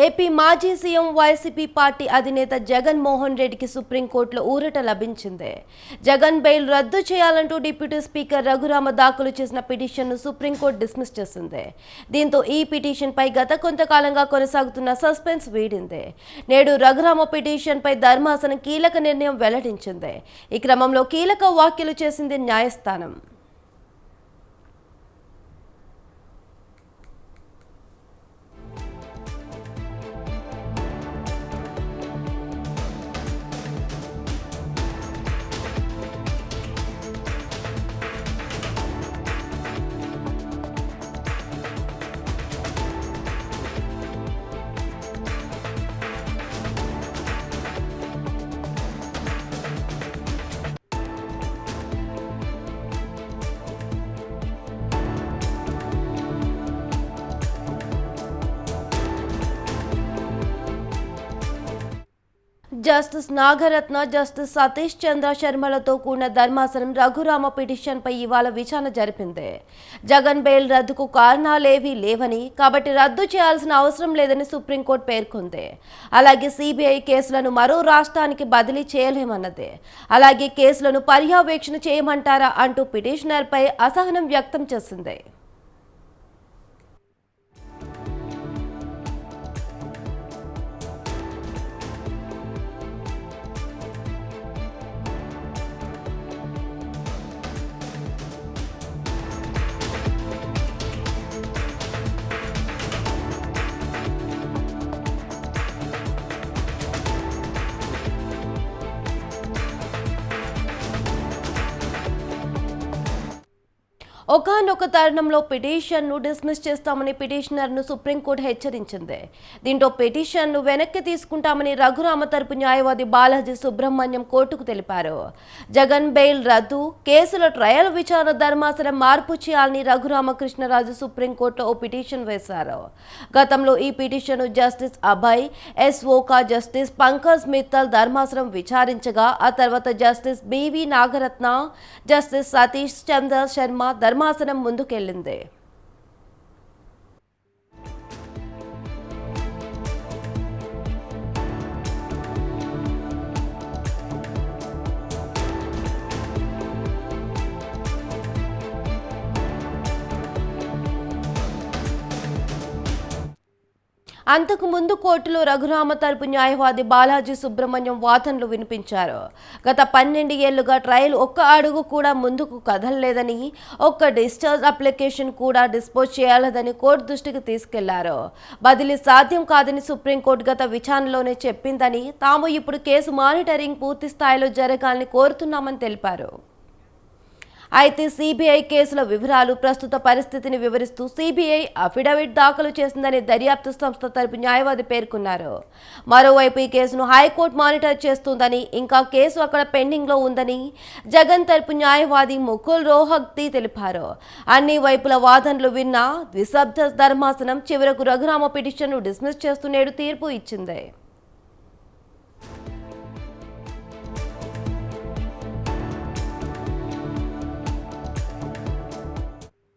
AP మాజీ CM YCP party అధినేత జగన్ మోహన్ రెడ్డికి సుప్రీంకోర్టులో ఊరట లభించింది. జగన్ బెయిల్ రద్దు చేయాలంటూ డిప్యూటీ స్పీకర్ రఘురామ దాఖలు చేసిన పిటిషన్ను సుప్రీంకోర్టు డిస్మిస్ చేసింది. దీంతో ఈ పిటిషన్పై గత కొంతకాలంగా కొనసాగుతున్న సస్పెన్స్ వీడింది. నేడు రఘురామ పిటిషన్పై ధర్మాసనం కీలక నిర్ణయం వెల్లడించింది. ఈ క్రమంలో కీలక వ్యాఖ్యలు చేసింది న్యాయస్థానం. జస్టిస్ నాగరత్న, జస్టిస్ సతీష్ చంద్ర శర్మలతో కూడిన ధర్మాసనం రఘురామ పిటిషన్పై ఇవాళ విచారణ జరిపింది. జగన్ బెయిల్ రద్దుకు కారణాలేవీ లేవని, కాబట్టి రద్దు చేయాల్సిన అవసరం లేదని సుప్రీంకోర్టు పేర్కొంది. అలాగే సిబిఐ కేసులను మరో రాష్ట్రానికి బదిలీ చేయలేమన్నది. అలాగే కేసులను పర్యవేక్షణ చేయమంటారా అంటూ పిటిషనర్పై అసహనం వ్యక్తం చేసింది. ఒకానొక తరుణంలో పిటిషన్ను డిస్మిస్ చేస్తామని పిటిషనర్ను సుప్రీంకోర్టు హెచ్చరించింది. దీంతో పిటిషన్ను వెనక్కి తీసుకుంటామని రఘురామ తరపు న్యాయవాది బాలాజీ సుబ్రహ్మణ్యం కోర్టుకు తెలిపారు. జగన్ బెయిల్ రద్దు, కేసుల ట్రయల్ విచారణ ధర్మాసనం మార్పు చేయాలని రఘురామకృష్ణరాజు సుప్రీంకోర్టులో ఓ పిటిషన్ వేశారు. గతంలో ఈ పిటిషన్ను జస్టిస్ అభయ్ ఎస్ ఓకా, జస్టిస్ పంకజ్ మిత్తల్ ధర్మాసనం విచారించగా, ఆ తర్వాత జస్టిస్ బివి నాగరత్న, జస్టిస్ సతీష్ చంద్ర శర్మ ధర్మాసనం ముందుకెళ్లింది. అంతకు ముందు కోర్టులో రఘురామ తరపు న్యాయవాది బాలాజీ సుబ్రహ్మణ్యం వాదనలు వినిపించారు. గత 12 ఏళ్లుగా ట్రయల్ ఒక్క అడుగు కూడా ముందుకు కదలలేదని, ఒక్క డిశ్చార్జ్ అప్లికేషన్ కూడా డిస్పోజ్ చేయాలదని కోర్టు దృష్టికి తీసుకెళ్లారు. బదిలీ సాధ్యం కాదని సుప్రీంకోర్టు గత విచారణలోనే చెప్పిందని, తాము ఇప్పుడు కేసు మానిటరింగ్ పూర్తి స్థాయిలో జరగాలని కోరుతున్నామని తెలిపారు. అయితే సిబిఐ కేసుల వివరాలు, ప్రస్తుత పరిస్థితిని వివరిస్తూ సిబిఐ అఫిడవిట్ దాఖలు చేసిందని దర్యాప్తు సంస్థ తరపు న్యాయవాది పేర్కొన్నారు. మరోవైపు ఈ కేసును హైకోర్టు మానిటర్ చేస్తుందని, ఇంకా కేసు అక్కడ పెండింగ్లో ఉందని జగన్ తరపు న్యాయవాది ముకుల్ రోహత్గి తెలిపారు. అన్ని వైపుల వాదనలు విన్న ద్విసభ్య ధర్మాసనం చివరకు రఘురామ పిటిషన్ను డిస్మిస్ చేస్తూ నేడు తీర్పు ఇచ్చింది.